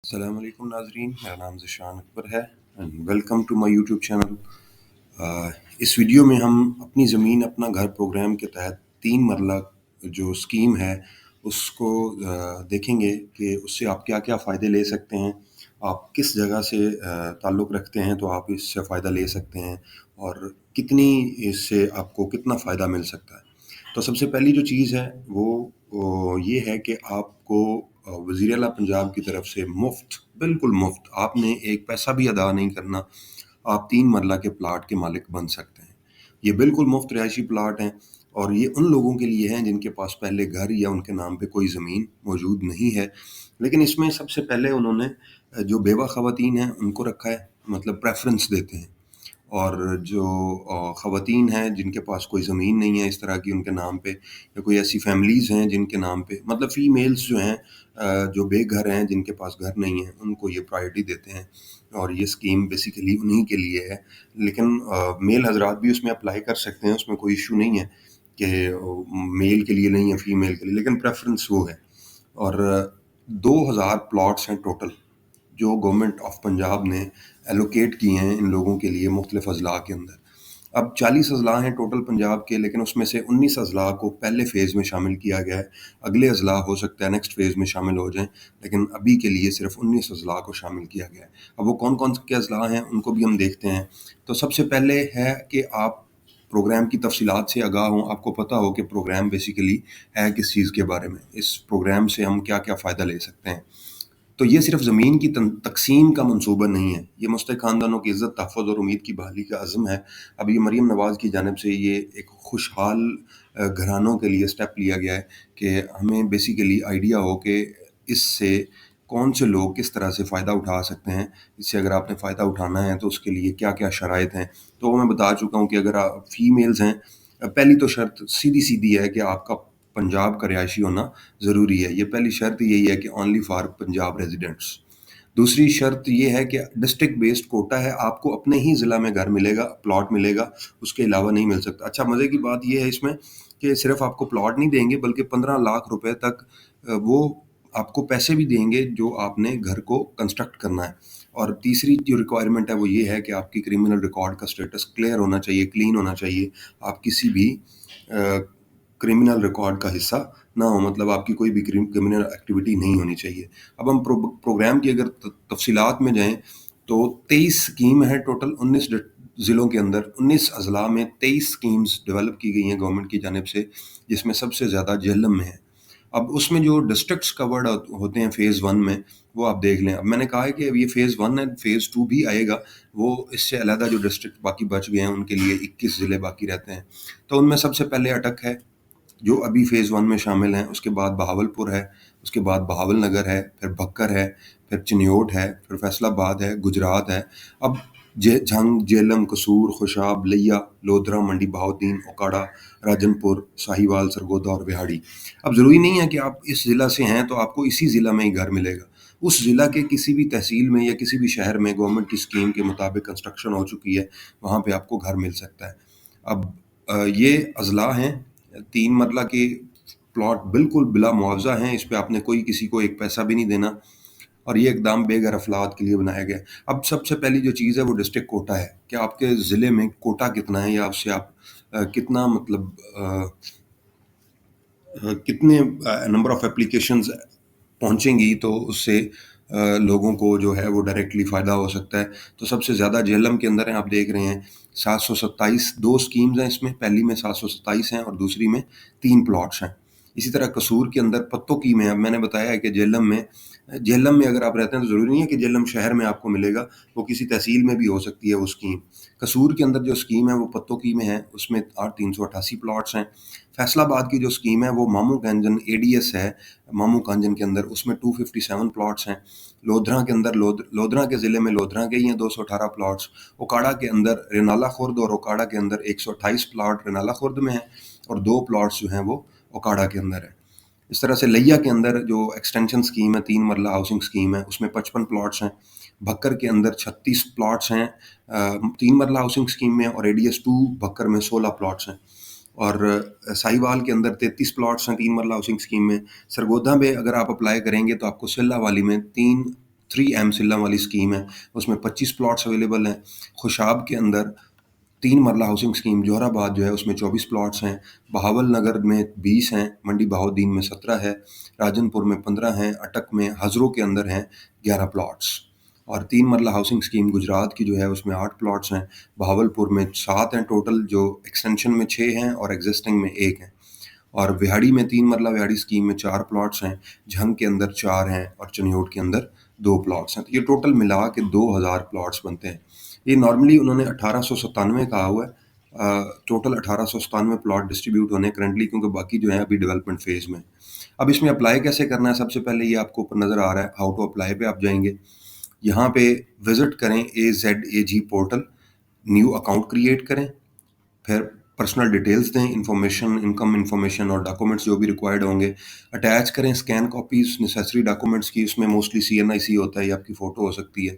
السلام علیکم ناظرین، میرا نام ذیشان اکبر ہے and welcome to my YouTube channel. اس ویڈیو میں ہم اپنی زمین اپنا گھر پروگرام کے تحت 3 مرلہ جو اسکیم ہے اس کو دیکھیں گے کہ اس سے آپ کیا کیا فائدے لے سکتے ہیں، آپ کس جگہ سے تعلق رکھتے ہیں تو آپ اس سے فائدہ لے سکتے ہیں، اور کتنی اس سے آپ کو کتنا فائدہ مل سکتا ہے۔ تو سب سے پہلی جو چیز ہے وہ یہ ہے کہ آپ کو وزیر اعلیٰ پنجاب کی طرف سے بالکل مفت، آپ نے ایک پیسہ بھی ادا نہیں کرنا، آپ 3 مرلہ کے پلاٹ کے مالک بن سکتے ہیں۔ یہ بالکل مفت رہائشی پلاٹ ہیں، اور یہ ان لوگوں کے لیے ہیں جن کے پاس پہلے گھر یا ان کے نام پہ کوئی زمین موجود نہیں ہے۔ لیکن اس میں سب سے پہلے انہوں نے جو بیوہ خواتین ہیں ان کو رکھا ہے، مطلب پریفرنس دیتے ہیں، اور جو خواتین ہیں جن کے پاس کوئی زمین نہیں ہے اس طرح کی ان کے نام پہ، یا کوئی ایسی فیملیز ہیں جن کے نام پہ، مطلب فیمیلز جو ہیں جو بے گھر ہیں، جن کے پاس گھر نہیں ہے، ان کو یہ پرائرٹی دیتے ہیں، اور یہ اسکیم بیسیکلی انہی کے لیے ہے۔ لیکن میل حضرات بھی اس میں اپلائی کر سکتے ہیں، اس میں کوئی ایشو نہیں ہے کہ میل کے لیے نہیں ہے، فیمیل کے لیے، لیکن پریفرنس وہ ہے۔ اور 2000 پلاٹس ہیں ٹوٹل جو گورنمنٹ آف پنجاب نے ایلوکیٹ کیے ہیں ان لوگوں کے لیے مختلف اضلاع کے اندر۔ اب 40 اضلاع ہیں ٹوٹل پنجاب کے، لیکن اس میں سے 19 اضلاع کو پہلے فیز میں شامل کیا گیا ہے۔ اگلے اضلاع ہو سکتا ہے نیکسٹ فیز میں شامل ہو جائیں، لیکن ابھی کے لیے صرف 19 اضلاع کو شامل کیا گیا ہے۔ اب وہ کون کون کے اضلاع ہیں ان کو بھی ہم دیکھتے ہیں۔ تو سب سے پہلے ہے کہ آپ پروگرام کی تفصیلات سے آگاہ ہوں، آپ کو پتہ ہو کہ پروگرام بیسیکلی ہے کس چیز کے بارے میں، اس پروگرام سے ہم کیا کیا فائدہ لے سکتے ہیں۔ تو یہ صرف زمین کی تقسیم کا منصوبہ نہیں ہے، یہ مستحق خاندانوں کی عزت، تحفظ اور امید کی بحالی کا عزم ہے۔ اب یہ مریم نواز کی جانب سے یہ ایک خوشحال گھرانوں کے لیے سٹیپ لیا گیا ہے کہ ہمیں بیسیکلی آئیڈیا ہو کہ اس سے کون سے لوگ کس طرح سے فائدہ اٹھا سکتے ہیں، اس سے اگر آپ نے فائدہ اٹھانا ہے تو اس کے لیے کیا کیا شرائط ہیں۔ تو وہ میں بتا چکا ہوں کہ اگر آپ فیمیلز ہیں، پہلی تو شرط سیدھی ہے کہ آپ کا پنجاب کا رہائشی ہونا ضروری ہے، یہ پہلی شرط یہی ہے کہ اونلی فار پنجاب ریزیڈنٹس۔ دوسری شرط یہ ہے کہ ڈسٹرکٹ بیسڈ کوٹا ہے، آپ کو اپنے ہی ضلع میں گھر ملے گا، پلاٹ ملے گا، اس کے علاوہ نہیں مل سکتا۔ اچھا، مزے کی بات یہ ہے اس میں کہ صرف آپ کو پلاٹ نہیں دیں گے بلکہ 15 لاکھ روپے تک وہ آپ کو پیسے بھی دیں گے جو آپ نے گھر کو کنسٹرکٹ کرنا ہے۔ اور تیسری جو ریکوائرمنٹ ہے وہ یہ ہے کہ آپ کی کرمنل ریکارڈ کا سٹیٹس کلیئر ہونا چاہیے، کلین ہونا چاہیے، آپ کسی بھی کرمنل ریکارڈ کا حصہ نہ ہو، مطلب آپ کی کوئی بھی کرمنل ایکٹیویٹی نہیں ہونی چاہیے۔ اب ہم پروگرام کی اگر تفصیلات میں جائیں تو 23 اسکیم ہے ٹوٹل 19 ضلعوں کے اندر، 19 اضلاع میں 23 اسکیمز ڈیولپ کی گئی ہیں گورنمنٹ کی جانب سے، جس میں سب سے زیادہ جہلم میں ہے۔ اب اس میں جو ڈسٹرکٹس کورڈ ہوتے ہیں فیز 1 میں وہ آپ دیکھ لیں۔ اب میں نے کہا ہے کہ یہ فیز 1 ہے، فیز 2 بھی آئے گا، وہ اس سے علیحدہ جو ڈسٹرکٹ باقی بچ گئے ہیں ان کے لیے 21 ضلع باقی رہتے ہیں۔ تو ان میں سب سے پہلے اٹک ہے جو ابھی فیز 1 میں شامل ہیں، اس کے بعد بہاولپور ہے، اس کے بعد بہاول نگر ہے، پھر بھکر ہے، پھر چنیوٹ ہے، پھر فیصل آباد ہے، گجرات ہے۔ اب جھنگ، جہلم، قصور، خوشاب، لیا، لودھرا، منڈی بہاؤدین، اوکاڑا، راجن پور، ساہیوال، سرگودا اور وہاڑی۔ اب ضروری نہیں ہے کہ آپ اس ضلع سے ہیں تو آپ کو اسی ضلع میں ہی گھر ملے گا، اس ضلع کے کسی بھی تحصیل میں یا کسی بھی شہر میں گورنمنٹ کی اسکیم کے مطابق کنسٹرکشن ہو چکی ہے، وہاں پہ آپ کو گھر مل سکتا ہے۔ اب یہ اضلاع ہیں، 3 مرلہ کے پلاٹ بالکل بلا معاوضہ ہیں، اس پہ آپ نے کوئی کسی کو ایک پیسہ بھی نہیں دینا، اور یہ اقدام بے گھر افراد کے لیے بنایا گیا ہے۔ اب سب سے پہلی جو چیز ہے وہ ڈسٹرکٹ کوٹا ہے کہ آپ کے ضلع میں کوٹا کتنا ہے، یا آپ سے آپ کتنا مطلب کتنے نمبر آف اپلیکیشنز پہنچیں گی تو اس سے لوگوں کو جو ہے وہ ڈائریکٹلی فائدہ ہو سکتا ہے۔ تو سب سے زیادہ جہلم کے اندر ہیں، آپ دیکھ رہے ہیں 727، 2 اسکیمز ہیں اس میں، پہلی میں 727 ہیں اور دوسری میں 3 پلاٹس ہیں۔ اسی طرح قصور کے اندر پتوں کی میں، اب میں نے بتایا ہے کہ جہلم میں اگر آپ رہتے ہیں تو ضروری نہیں ہے کہ جہلم شہر میں آپ کو ملے گا، وہ کسی تحصیل میں بھی ہو سکتی ہے وہ اسکیم۔ قصور کے اندر جو اسکیم ہے وہ پتوں کی میں ہے، اس میں 388 پلاٹس ہیں۔ فیصل آباد کی جو اسکیم ہے وہ مامو کانجن ADS ہے، مامو کانجن کے اندر، اس میں 257 پلاٹس ہیں۔ لودھرا کے اندر لودھرا کے ضلع میں لودھرا کے ہی ہیں 218 پلاٹس۔ اوکاڑا کے اندر رینالہ خرد اور اوکاڑا کے اندر 128 پلاٹ رینالہ خرد میں ہیں، اور 2 پلاٹس جو ہیں وہ اوکاڑا کے اندر ہیں۔ اس طرح سے لیا کے اندر جو ایکسٹینشن اسکیم ہے، 3 مرلہ ہاؤسنگ اسکیم ہے، اس میں 55 پلاٹس ہیں۔ بھکر کے اندر 36 پلاٹس ہیں 3 مرلہ ہاؤسنگ اسکیم میں، اور ADS 2 بھکر میں 16 پلاٹس ہیں۔ اور ساہیوال کے اندر 33 پلاٹس ہیں 3 مرلہ ہاؤسنگ اسکیم میں۔ سرگودا میں اگر آپ اپلائی کریں گے تو آپ کو سلہ والی میں 3 3 ایم سلہ والی اسکیم ہے، اس میں 25 پلاٹس اویلیبل ہیں۔ خوشاب کے اندر 3 مرلہ ہاؤسنگ اسکیم جوہر آباد جو ہے اس میں 24 پلاٹس ہیں، بہاول نگر میں 20 ہیں، منڈی بہاؤالدین میں 17 ہے، راجن پور میں 15 ہیں، اٹک میں ہزروں کے اندر ہیں 11 پلاٹس، اور 3 مرلہ ہاؤسنگ اسکیم گجرات کی جو ہے اس میں 8 پلاٹس ہیں، بہاول پور میں 7 ہیں ٹوٹل، جو ایکسٹینشن میں 6 ہیں اور ایگزسٹنگ میں 1 ہیں، اور وہاڑی میں 3 مرلہ وہاڑی اسکیم میں 4 پلاٹس ہیں، جھنگ کے اندر 4 ہیں اور چنیوٹ کے اندر 2 پلاٹس ہیں۔ تو یہ ٹوٹل ملا کے 2000 پلاٹس بنتے ہیں۔ یہ نارملی انہوں نے 1897 کہا ہوا ہے، ٹوٹل 1897 پلاٹ ڈسٹریبیوٹ ہونے کرنٹلی، کیونکہ باقی جو ہیں ابھی ڈیولپمنٹ فیز میں۔ اب اس میں اپلائی کیسے کرنا ہے؟ سب سے پہلے یہ آپ کو اوپر نظر آ رہا ہے، ہاؤ ٹو اپلائی پہ آپ جائیں گے، یہاں پہ وزٹ کریں AZAG portal, new account create کریں، پھر پرسنل ڈیٹیلز دیں، انفارمیشن، انکم انفارمیشن اور ڈاکومنٹس جو بھی ریکوائرڈ ہوں گے اٹیچ کریں، اسکین کاپیز نیسیسری ڈاکومنٹس کی، اس میں موسٹلی CNIC ہوتا ہے یا آپ کی فوٹو ہو سکتی ہے،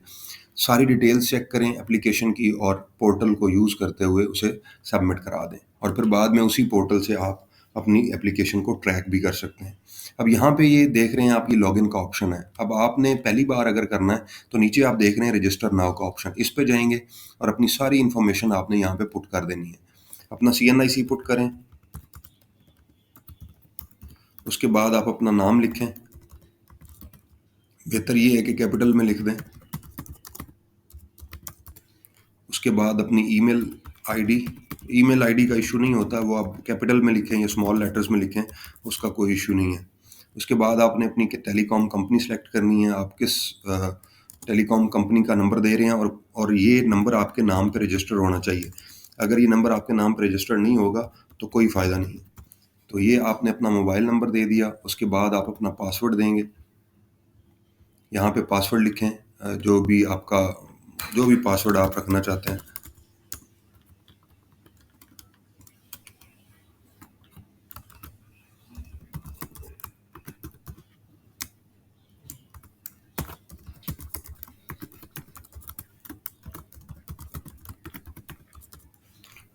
ساری ڈیٹیلز چیک کریں اپلیکیشن کی، اور پورٹل کو یوز کرتے ہوئے اسے سبمٹ کرا دیں، اور پھر بعد میں اسی پورٹل سے آپ اپنی اپلیکیشن کو ٹریک بھی کر سکتے ہیں۔ اب یہاں پہ یہ دیکھ رہے ہیں آپ کی لاگ ان کا آپشن ہے، اب آپ نے پہلی بار اگر کرنا ہے تو نیچے آپ دیکھ رہے ہیں رجسٹر ناؤ کا آپشن، اس پہ جائیں گے اور اپنی ساری انفارمیشن آپ نے یہاں پہ پٹ کر دینی ہے، اپنا CNIC پٹ کریں، اس کے بعد آپ اپنا نام لکھیں، بہتر یہ ہے کہ کیپٹل میں لکھ دیں، اس کے بعد اپنی ای میل آئی ڈی کا ایشو نہیں ہوتا، وہ آپ کیپٹل میں لکھیں یا اسمال لیٹرز میں لکھیں، اس کا کوئی ایشو نہیں ہے۔ اس کے بعد آپ نے اپنی ٹیلی کام کمپنی سلیکٹ کرنی ہے، آپ کس ٹیلی کام کمپنی کا نمبر دے رہے ہیں، اور یہ نمبر آپ کے نام پہ رجسٹر ہونا چاہیے، اگر یہ نمبر آپ کے نام پہ رجسٹر نہیں ہوگا تو کوئی فائدہ نہیں۔ تو یہ آپ نے اپنا موبائل نمبر دے دیا، اس کے بعد آپ اپنا پاسورڈ دیں گے، یہاں پہ پاسورڈ لکھیں، جو بھی پاسورڈ آپ رکھنا چاہتے ہیں،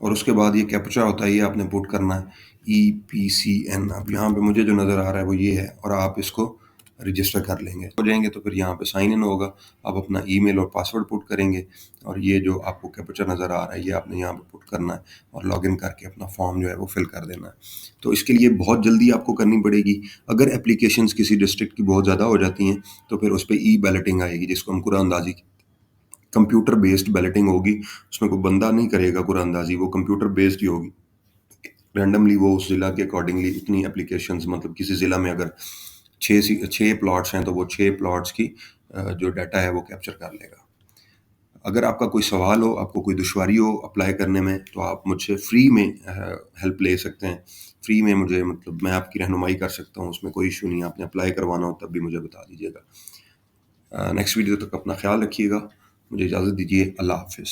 اور اس کے بعد یہ کیپچا ہوتا ہے، یہ آپ نے پٹ کرنا ہے EPCN۔ اب یہاں پہ مجھے جو نظر آ رہا ہے وہ یہ ہے، اور آپ اس کو رجسٹر کر لیں گے، ہو جائیں گے تو پھر یہاں پہ سائن ان ہوگا، آپ اپنا ای میل اور پاسورڈ پٹ کریں گے، اور یہ جو آپ کو کیپچا نظر آ رہا ہے یہ آپ نے یہاں پہ پٹ کرنا ہے، اور لاگ ان کر کے اپنا فارم جو ہے وہ فل کر دینا ہے۔ تو اس کے لیے بہت جلدی آپ کو کرنی پڑے گی، اگر اپلیکیشنز کسی ڈسٹرکٹ کی بہت زیادہ ہو جاتی ہیں تو پھر اس پہ بیلٹنگ آئے گی، جس کو ہم قرعہ اندازی، کمپیوٹر بیسڈ بیلٹنگ ہوگی، اس میں کوئی بندہ نہیں کرے گا قرعہ اندازی، وہ کمپیوٹر بیسڈ ہی ہوگی، رینڈملی وہ اس ضلع کے اکارڈنگلی اتنی اپلیکیشنز، مطلب کسی ضلع میں اگر 6 پلاٹس ہیں تو وہ 6 پلاٹس کی جو ڈیٹا ہے وہ کیپچر کر لے گا۔ اگر آپ کا کوئی سوال ہو، آپ کو کوئی دشواری ہو اپلائی کرنے میں، تو آپ مجھ سے فری میں ہیلپ لے سکتے ہیں، فری میں مجھے، مطلب میں آپ کی رہنمائی کر سکتا ہوں، اس میں کوئی ایشو نہیں ہے، آپ نے اپلائی کروانا ہو تب بھی مجھے بتا دیجیے گا۔ نیکسٹ ویڈیو تک اپنا خیال رکھیے گا، مجھے اجازت دیجیے، اللہ حافظ۔